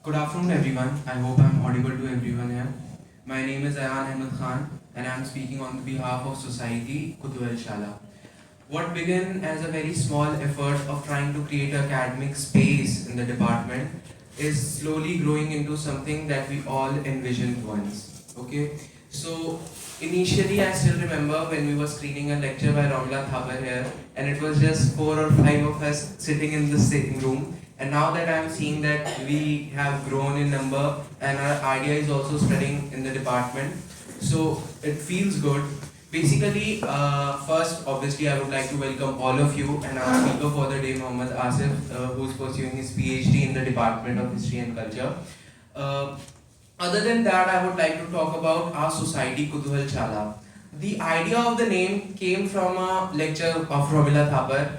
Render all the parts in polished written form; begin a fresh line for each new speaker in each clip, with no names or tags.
Good afternoon, everyone. I hope I'm audible to everyone here. My name is Ayan Ahmed Khan, and I'm speaking on behalf of Society Kutuhalaśālā. What began as a very small effort of trying to create an academic space in the department is slowly growing into something that we all envisioned once. Okay, so initially I still remember when we were screening a lecture by Ramla Thabar here, and it was just 4 or 5 of us sitting in the same room. And now that I'm seeing that we have grown in number and our idea is also spreading in the department, so it feels good. Basically, first, obviously, I would like to welcome all of you and our speaker for the day, Mohammad Asif, who's pursuing his PhD in the Department of History and Culture. Uh, Other than that, I would like to talk about our society, Kutuhalaśālā. The idea of the name came from a lecture of Ramila Thabar.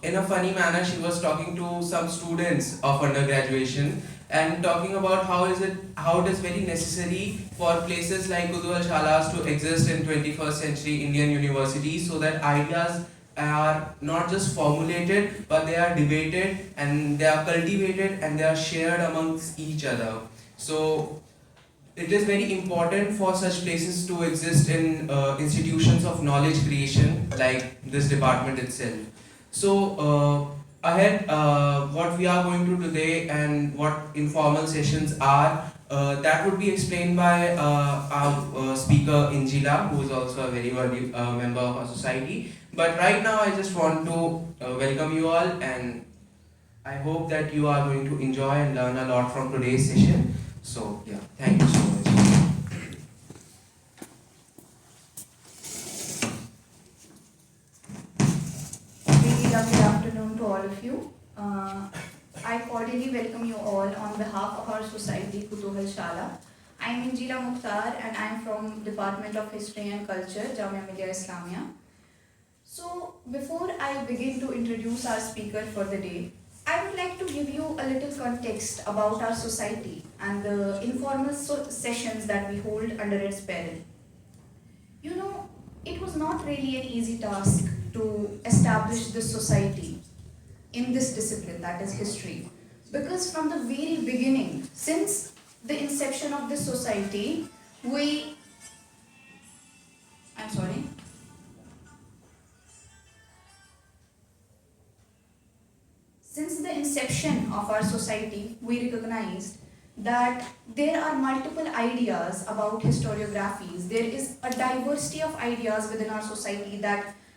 In a funny manner, she was talking to some students of undergraduation and talking about how it is very necessary for places like Kutuhalaśālās to exist in 21st century Indian universities so that ideas are not just formulated but they are debated and they are cultivated and they are shared amongst each other. So it is very important for such places to exist in institutions of knowledge creation like this department itself. So ahead, what we are going to today and what informal sessions are, that would be explained by our speaker Injila, who is also a very worthy member of our society. But right now, I just want to welcome you all, and I hope that you are going to enjoy and learn a lot from today's session. So yeah, thank you so much.
Very lovely afternoon to all of you. I cordially welcome you all on behalf of our society, Kutuhalaśālā. I am Injila Mukhtar and I am from Department of History and Culture, Jamia Millia Islamia. So, before I begin to introduce our speaker for the day, I would like to give you a little context about our society and the informal sessions that we hold under its peril. You know, it was not really an easy task to establish this society in this discipline, that is history. Because from the very beginning, since the inception of this society, Since the inception of our society, we recognized that there are multiple ideas about historiographies. There is a diversity of ideas within our society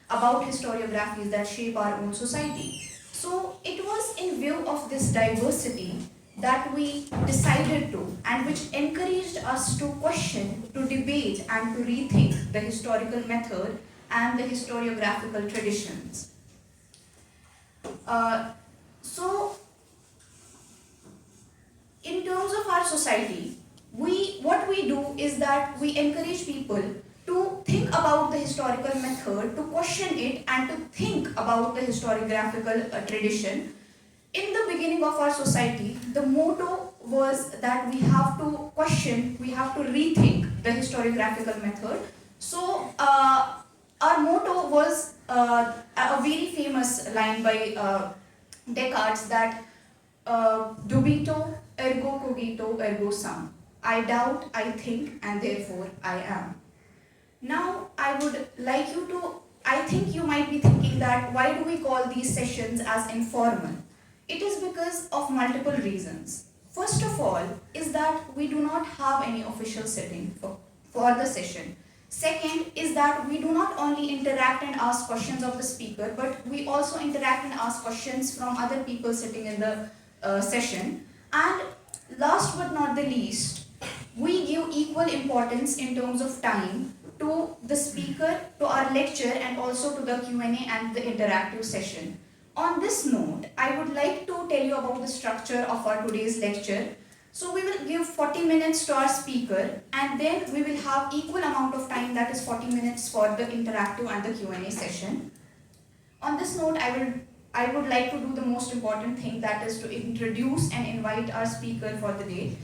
about historiographies that shape our own society. So it was in view of this diversity that we decided to, and which encouraged us to question, to debate, and to rethink the historical method and the historiographical traditions. So, in terms of our society, what we do is that we encourage people to think about the historical method, to question it, and to think about the historiographical tradition. In the beginning of our society, the motto was that we have to question, we have to rethink the historiographical method. So, our motto was a very famous line by Descartes that dubito ergo cogito ergo sum. I doubt, I think, and therefore I am. Now, I think you might be thinking that why do we call these sessions as informal? It is because of multiple reasons. First of all is that we do not have any official setting for the session. Second is that we do not only interact and ask questions of the speaker, but we also interact and ask questions from other people sitting in the session. And last but not the least, we give equal importance in terms of time to the speaker, to our lecture, and also to the Q&A and the interactive session. On this note, I would like to tell you about the structure of our today's lecture. So we will give 40 minutes to our speaker, and then we will have equal amount of time, that is 40 minutes for the interactive and the Q&A session. On this note, I would like to do the most important thing, that is to introduce and invite our speaker for the day.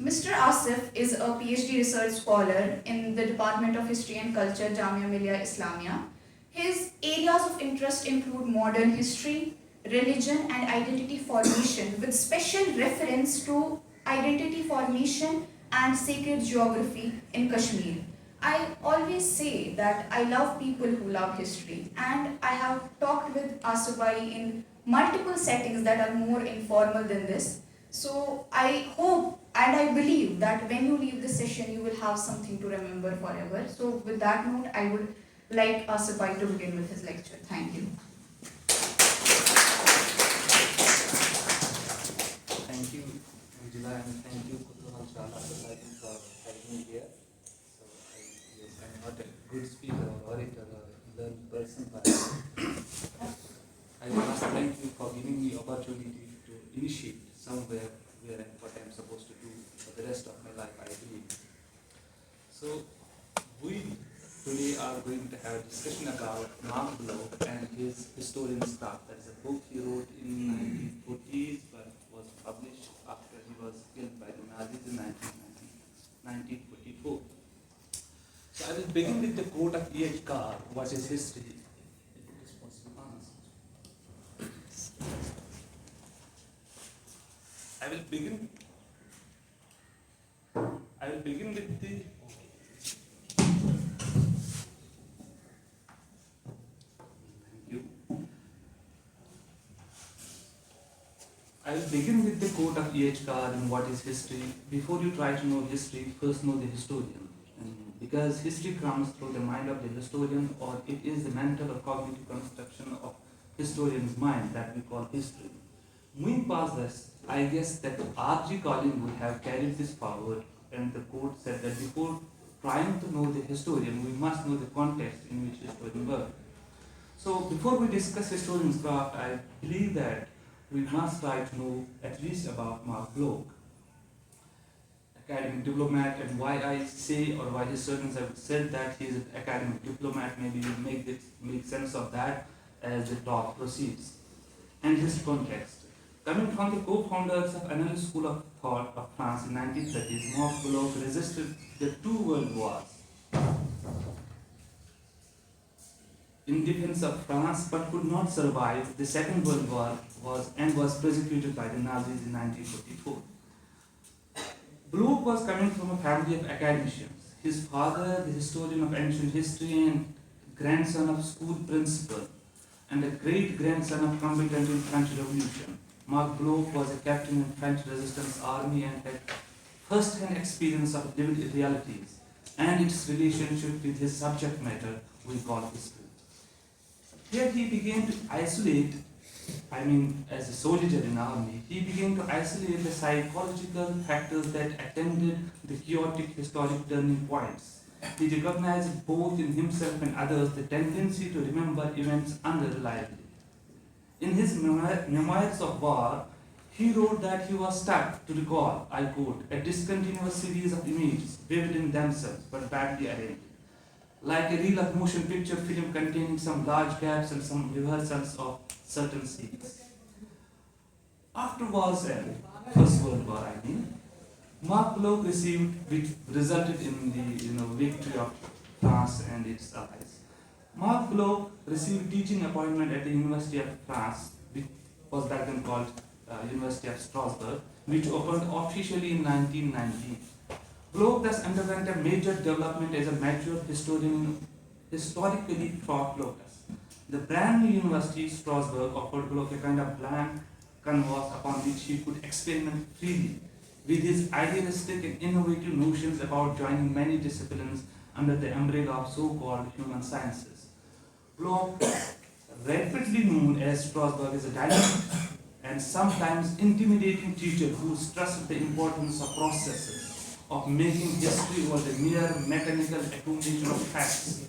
Mr. Asif is a PhD research scholar in the Department of History and Culture, Jamia Millia Islamia. His areas of interest include modern history, religion and identity formation with special reference to identity formation, and sacred geography in Kashmir. I always say that I love people who love history, and I have talked with Asif bhai in multiple settings that are more informal than this. So I hope and I believe that when you leave this session, you will have something to remember forever. So with that note, I would like Asif bhai to begin with his lecture. Thank you.
Thank you, Angela, and thank you, Kutuhalaśālā, for having me here. So, yes, I'm not a good speaker or orator or learned person, but I must thank you for giving me opportunity to initiate somewhere where what I'm supposed to do for the rest of my life, I believe. So, we today are going to have a discussion about Marc Bloch and his historian's craft. That is a book he wrote in 1940s, but was published after he was killed by the Nazis in 1944. So I will begin with the quote of E.H. Carr, What is History? It is possible to answer. I will begin with the I will begin with the quote of E.H. Carr in What is History? Before you try to know history, first know the historian. And because history comes through the mind of the historian, or it is the mental or cognitive construction of historian's mind that we call history. Moving past this, I guess that R.G. Collins would have carried this forward, and the quote said that before trying to know the historian, we must know the context in which historian worked. So before we discuss historian's craft, I believe that we must try to know at least about Marc Bloch, academic diplomat, and why I say, or why historians have said that he is an academic diplomat. Maybe we'll make sense of that as the talk proceeds. And his context. Coming from the co-founders of Analyst School of Thought of France in 1930s, Marc Bloch resisted the two world wars in defense of France, but could not survive the Second World War was persecuted by the Nazis in 1944. Bloch was coming from a family of academicians. His father, the historian of ancient history and grandson of school principal, and a great-grandson of combatant in French Revolution. Marc Bloch was a captain in French resistance army and had first-hand experience of lived realities and its relationship with his subject matter we call history. Here he began to isolate, as a soldier in army, he began to isolate the psychological factors that attended the chaotic historic turning points. He recognized both in himself and others the tendency to remember events unreliably. In his Memoirs of War, he wrote that he was stuck to recall, I quote, a discontinuous series of images, vivid in themselves but badly arranged, like a reel of motion picture film containing some large gaps and some rehearsals of certain scenes. After war's end, First World War, Marc Bloch which resulted in the victory of France and its allies. Marc Bloch received teaching appointment at the University of France, which was back then called University of Strasbourg, which opened officially in 1919. Bloch thus underwent a major development as a mature historian, historically thought locus. The brand new University, Strasbourg, offered Bloch a kind of blank canvas upon which he could experiment freely with his idealistic and innovative notions about joining many disciplines under the umbrella of so-called human sciences. Bloch, rapidly known as Strasbourg, is a dynamic and sometimes intimidating teacher who stressed the importance of processes, of making history over the mere mechanical accumulation of facts,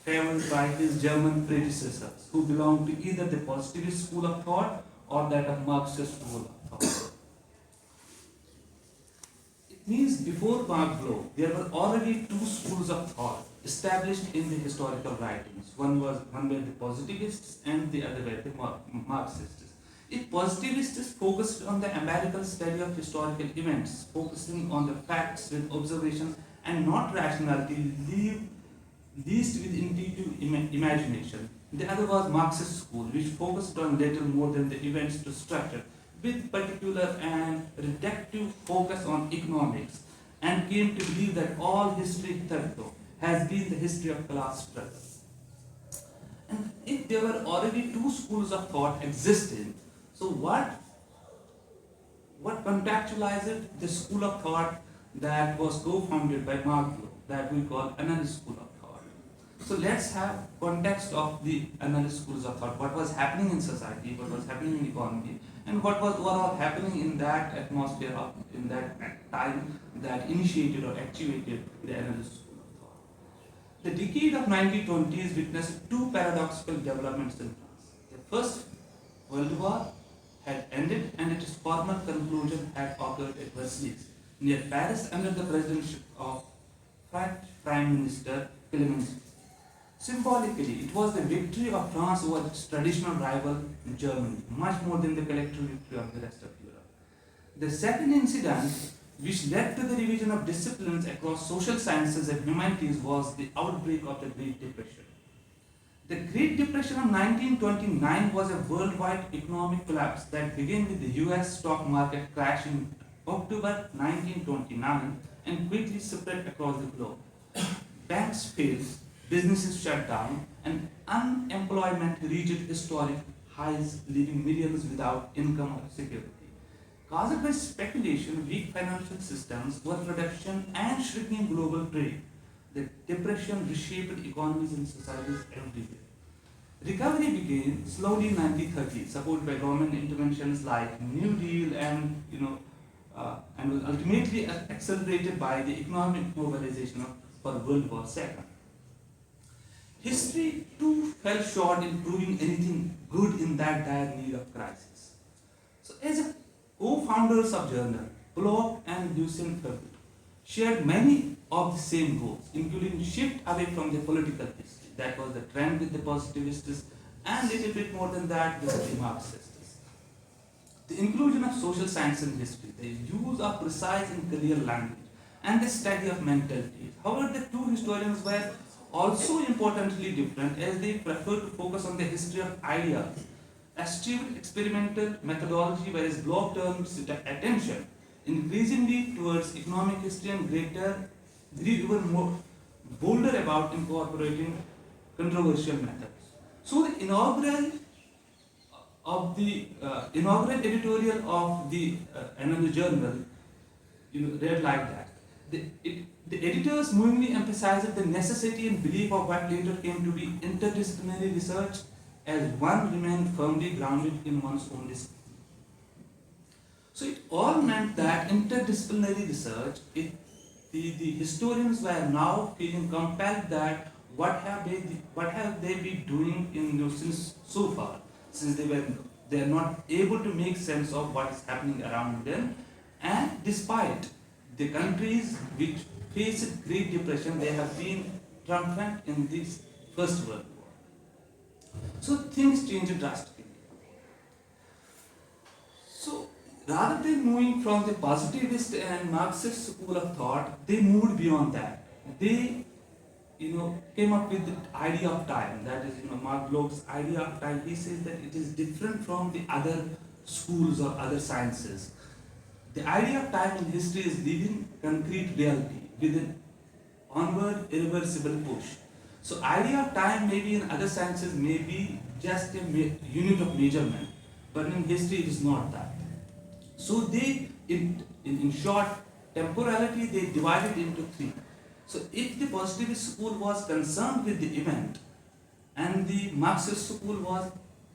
favored by his German predecessors, who belonged to either the positivist school of thought or that of Marxist school of thought. It means before Marc Bloch, there were already two schools of thought established in the historical writings. One were the positivists and the other were the Marxists. If positivists focused on the empirical study of historical events, focusing on the facts with observation and not rationality, least with intuitive imagination. The other was Marxist school, which focused on little more than the events to structure, with particular and reductive focus on economics, and came to believe that all history hitherto has been the history of class struggle. And if there were already two schools of thought existing, so what contextualized the school of thought that was co-founded by Marc Bloch, that we call analyst school of thought. So let's have context of the analyst schools of thought. What was happening in society, what was happening in economy, and what was overall happening in that atmosphere of in that time that initiated or actuated the analyst school of thought. The decade of 1920s witnessed two paradoxical developments in France. The First World War had ended and its formal conclusion had occurred at Versailles, near Paris, under the presidency of French Prime Minister Clemenceau. Symbolically, it was the victory of France over its traditional rival Germany, much more than the collective victory of the rest of Europe. The second incident, which led to the revision of disciplines across social sciences and humanities, was the outbreak of the Great Depression. The Great Depression of 1929 was a worldwide economic collapse that began with the US stock market crash in October 1929 and quickly spread across the globe. Banks failed, businesses shut down, and unemployment reached historic highs, leaving millions without income or security. Caused by speculation, weak financial systems, overproduction, and shrinking global trade, the depression reshaped economies and societies everywhere. Recovery began slowly in 1930s, supported by government interventions like New Deal and was ultimately accelerated by the economic mobilization for World War II. History too fell short in proving anything good in that dire need of crisis. So, as a co-founders of journal, Bloch and Lucien Febvre shared many of the same goals, including shift away from the political history. That was the trend with the positivists, and a little bit more than that with the Marxists. The inclusion of social science in history, the use of precise and clear language, and the study of mentalities. However, the two historians were also importantly different, as they preferred to focus on the history of ideas, eschewed experimental methodology, whereas Bloch turned attention increasingly towards economic history and grew even more bolder about incorporating controversial methods. So the inaugural editorial of the annual journal, read like that. The editors movingly emphasized the necessity and belief of what later came to be interdisciplinary research, as one remained firmly grounded in one's own discipline. So it all meant that interdisciplinary research, the historians were now feeling compelled that what have they been doing since so far, since they are not able to make sense of what is happening around them, and despite the countries which faced Great Depression, they have been triumphant in this First World War. So things changed drastically. So rather than moving from the positivist and Marxist school of thought, they moved beyond that. They came up with the idea of time. That is, Marc Bloch's idea of time. He says that it is different from the other schools or other sciences. The idea of time in history is living concrete reality with an onward irreversible push. So idea of time maybe in other sciences may be just a unit of measurement, but in history it is not that. So they, in short, temporality they divided into three. So if the positivist school was concerned with the event, and the Marxist school was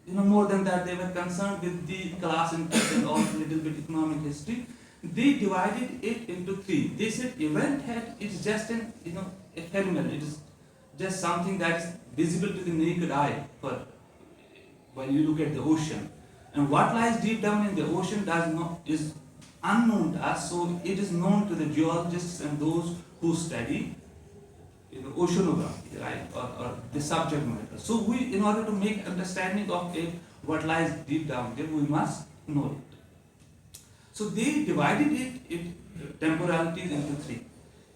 more than that, they were concerned with the class interest and also a little bit economic history, they divided it into three. They said event is just an ephemeral, it is just something that is visible to the naked eye when you look at the ocean. And what lies deep down in the ocean is unknown to us, so it is known to the geologists and those who study oceanography, right, or the subject matter. So we, in order to make understanding of it, what lies deep down there, we must know it. So they divided it temporalities into three: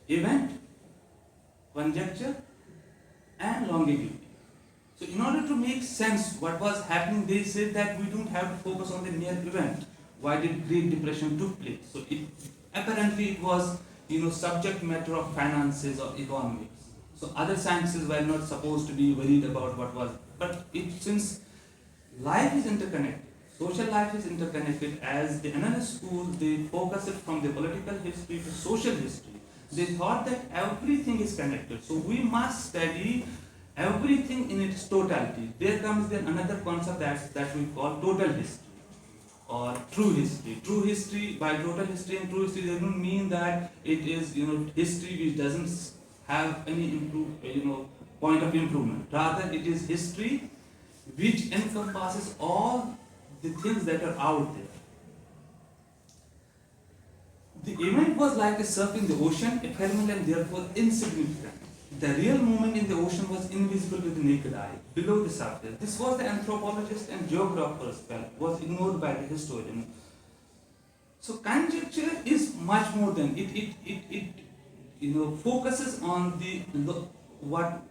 event, conjecture, and longevity. So in order to make sense what was happening, they said that we don't have to focus on the mere event, why did Great Depression took place? So apparently it was subject matter of finances or economics. So other sciences were not supposed to be worried about what was, but since life is interconnected, social life is interconnected, as the analyst school, they focus it from the political history to social history. They thought that everything is connected. So we must study everything in its totality. There comes then another concept that we call total history or true history. True history, by total history and true history, they don't mean that it is history which doesn't have any point of improvement. Rather, it is history which encompasses all the things that are out there. The event was like a surf in the ocean, ephemeral and therefore insignificant. The real movement in the ocean was invisible to the naked eye, below the surface. This was the anthropologist and geographer's felt, was ignored by the historian. So conjecture is much more than it focuses on the what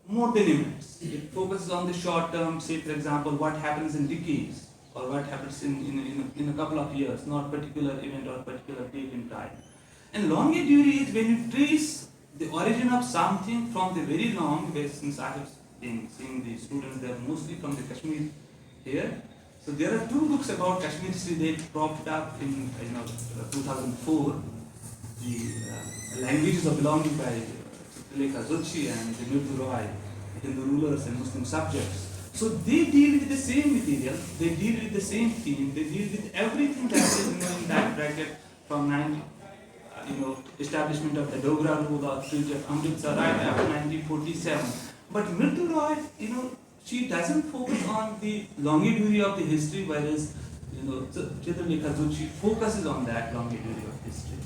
more than events. It focuses on the short term, say for example, what happens in decades or what happens in a couple of years, not particular event or particular date in time. And longevity is when you trace the origin of something from the very long way. Since I have been seeing the students, they are mostly from the Kashmir here. So there are two books about Kashmir history. They propped up in 2004. The languages of belonging by Kutuhalaśālā and the Mirdu Roy, Hindu rulers and Muslim subjects. So they deal with the same material, they deal with the same theme, they deal with everything that is in that bracket from establishment of the Dogra rule or Treaty of Amritsar right after 1947. But Mirdu Roy, she doesn't focus on the longevity of the history, whereas Kutuhalaśālā focuses on that longevity of history.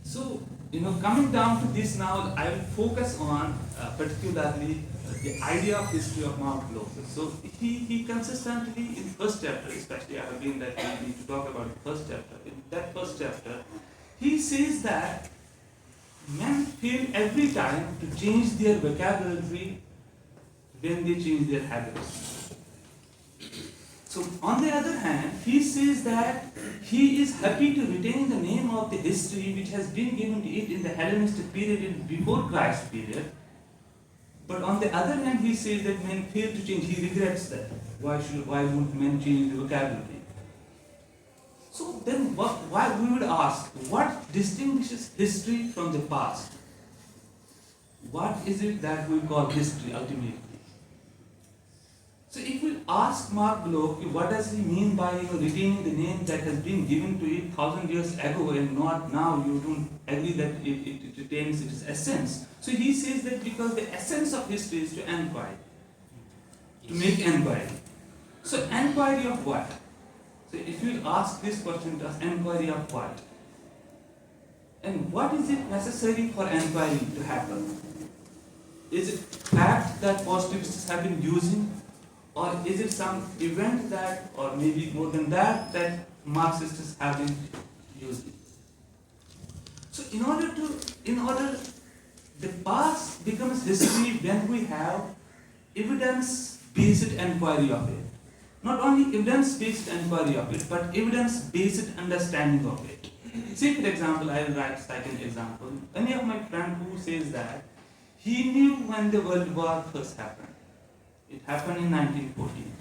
So, coming down to this now, I will focus on particularly the idea of history of Marc Bloch. So, he consistently, in first chapter, especially I have been that we need to talk about the first chapter. In that first chapter, he says that men fail every time to change their vocabulary when they change their habits. So, on the other hand, he says that he is happy to retain the name of the history which has been given to it in the Hellenistic period and before Christ period. But on the other hand, he says that men fail to change. He regrets that. Why won't men change the vocabulary? So then, why we would ask, what distinguishes history from the past? What is it that we call history ultimately? So if we ask Marc Bloch, what does he mean by retaining the name that has been given to it 1,000 years ago and not now, you don't agree that it retains its essence. So he says that because the essence of history is to inquire, to make inquiry. So inquiry of what? So if you ask this question to us, inquiry of what? And what is it necessary for inquiry to happen? Is it fact that positivists have been using? Or is it some event that, or maybe more than that, that Marxists have been using? So in order the past becomes history when we have evidence-based inquiry of it. Not only evidence-based inquiry of it, but evidence-based understanding of it. Say for example, I will write second example. Any of my friend who says that he knew when the World War first happened. It happened in 1914.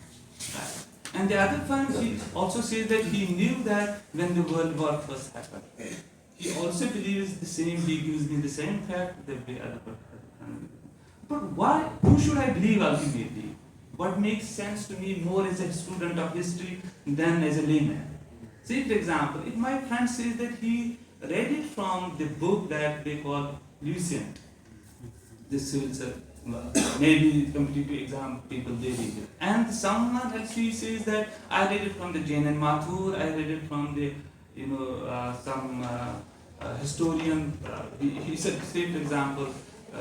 Right? And the other friend, he also says that he knew that when the World War first happened. He also believes the same, he gives me the same fact that the other person. But why? Who should I believe ultimately? What makes sense to me more as a student of history than as a layman? Say for example, if my friend says that he read it from the book that they call Lucien, this is maybe competitive exam people they read it. And someone else he says that I read it from the Jain and Mathur, I read it from the some historian, he said, say for example,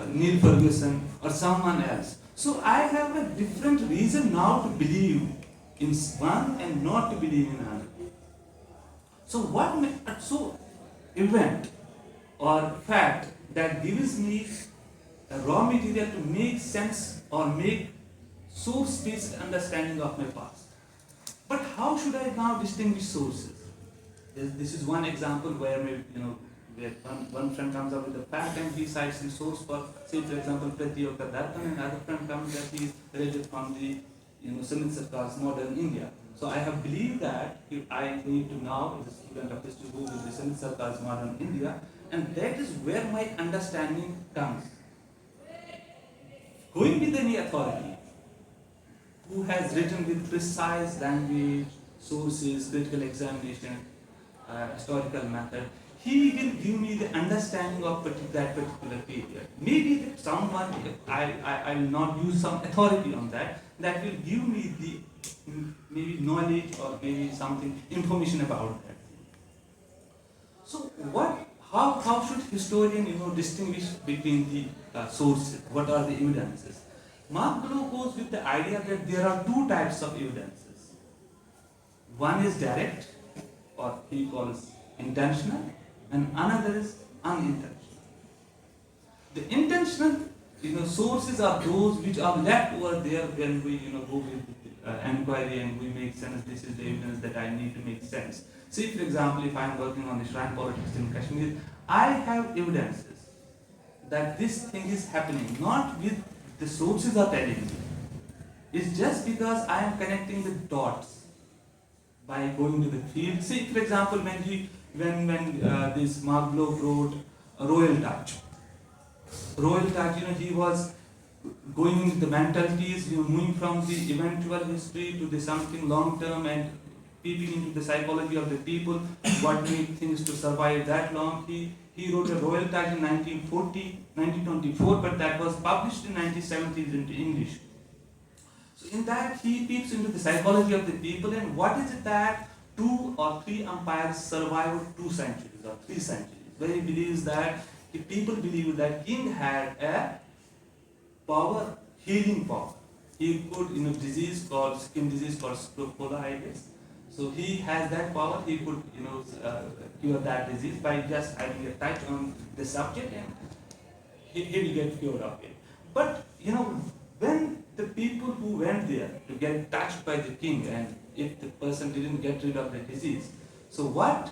Neil Ferguson or someone else. So I have a different reason now to believe in one and not to believe in another. So event or fact that gives me a raw material to make sense or make source-based understanding of my past. But how should I now distinguish sources? This is one example where maybe, where one friend comes up with a fact and he cites the source for, say for example, Pratyoka Darpan, and another friend comes that he is related from the Sumit Sarkar's modern India. So I have believed that if I need to now, as a student of history, go with the Sumit Sarkar's modern India, and that is where my understanding comes. Going with any authority who has written with precise language, sources, critical examination, historical method, he will give me the understanding of that particular period. Maybe that someone, I will not use some authority on that, that will give me the maybe knowledge or maybe something, information about that. So how should historian distinguish between the sources? What are the evidences? Marc Bloch goes with the idea that there are two types of evidences. One is direct, or he calls intentional, and another is unintentional. The intentional sources are those which are left over there when we go with inquiry and we make sense. This is the evidence that I need to make sense. Say for example, if I am working on the shrine politics in Kashmir, I have evidences that this thing is happening, not with the sources are telling me. It's just because I am connecting the dots by going to the field. Say for example, when this Marc Bloch wrote Royal Touch. Royal Touch, he was going into the mentalities, moving from the eventual history to the something long term and peeping into the psychology of the people, what made things to survive that long. He wrote a Royal Touch in 1924, but that was published in 1970s into English. So in that he peeps into the psychology of the people, and what is it that 2 or 3 empires survived 2 centuries or 3 centuries, where he believes that the people believe that king had a power, healing power. He could, skin disease called scropola, I guess. So he has that power. He could, cure that disease by just having a touch on the subject, and he will get cured of it. But when the people who went there to get touched by the king, and if the person didn't get rid of the disease, so what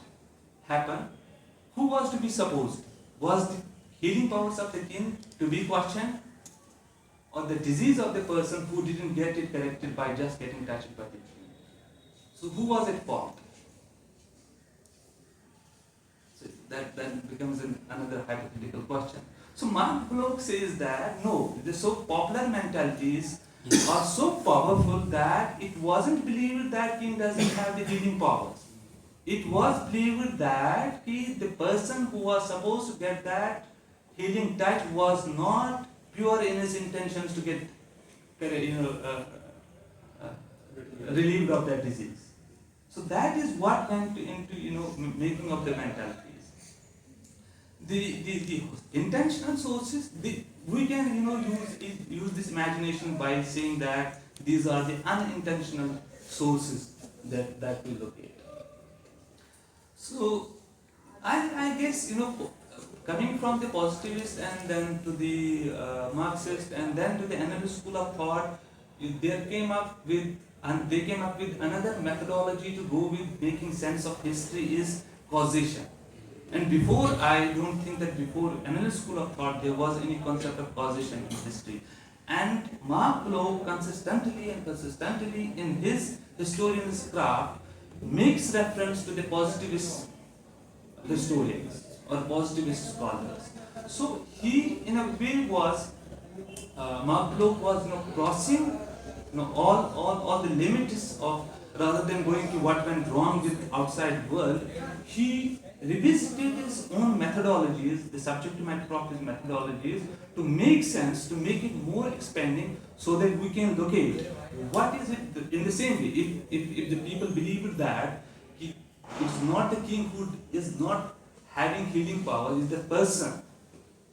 happened? Who was to be supposed? Was the healing powers of the king to be questioned, or the disease of the person who didn't get it corrected by just getting touched by the king? So who was at fault? So that then becomes another hypothetical question. So Marc Bloch says that no, the so popular mentalities are so powerful that it wasn't believed that king doesn't have the healing powers. It was believed that the person who was supposed to get that healing touch was not pure in his intentions to get relieved of that disease. So that is what went into making of the mentalities. The intentional sources, we can use this imagination by saying that these are the unintentional sources that we locate. So I guess coming from the positivist and then to the Marxist and then to the analyst school of thought, they came up with another methodology to go with making sense of history is causation. And before, I don't think that before analyst school of thought there was any concept of causation in history. And Marc Bloch consistently in his historian's craft makes reference to the positivist historians or positivist scholars. So he in a way was Marc Bloch was crossing all the limits of, rather than going to what went wrong with outside world, he revisited his own methodologies, the subject to matter properties methodologies, to make sense, to make it more expanding, so that we can locate what is it in the same way. If the people believe that it's not the king who is not having healing power, is the person,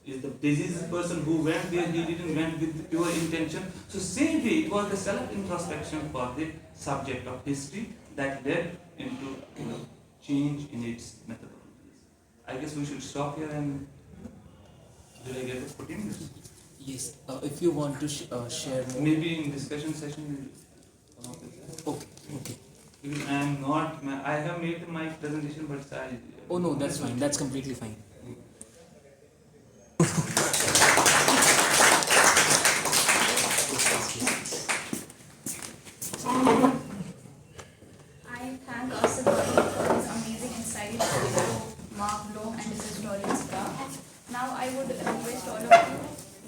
is the diseased person who went there, he didn't went with pure intention. So same way, it was the self-introspection for the subject of history that led into change in its methodologies. I guess we should stop here, and did I get the 14 minutes?
Yes, if you want to share more.
Maybe in discussion session we'll come up with that.
Okay.
Because I am not, I have made my presentation, but I.
Oh no, that's fine. That's completely fine.
I thank Asif for his amazing insights to Marc Bloch and his historian staff. Now I would request all of you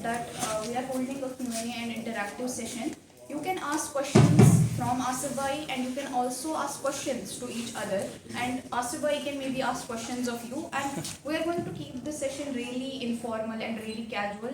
that we are holding a Q&A and interactive session. You can ask questions from Asif bhai and you can also ask questions to each other, and Asif bhai can maybe ask questions of you, and we are going to keep this session really informal and really casual.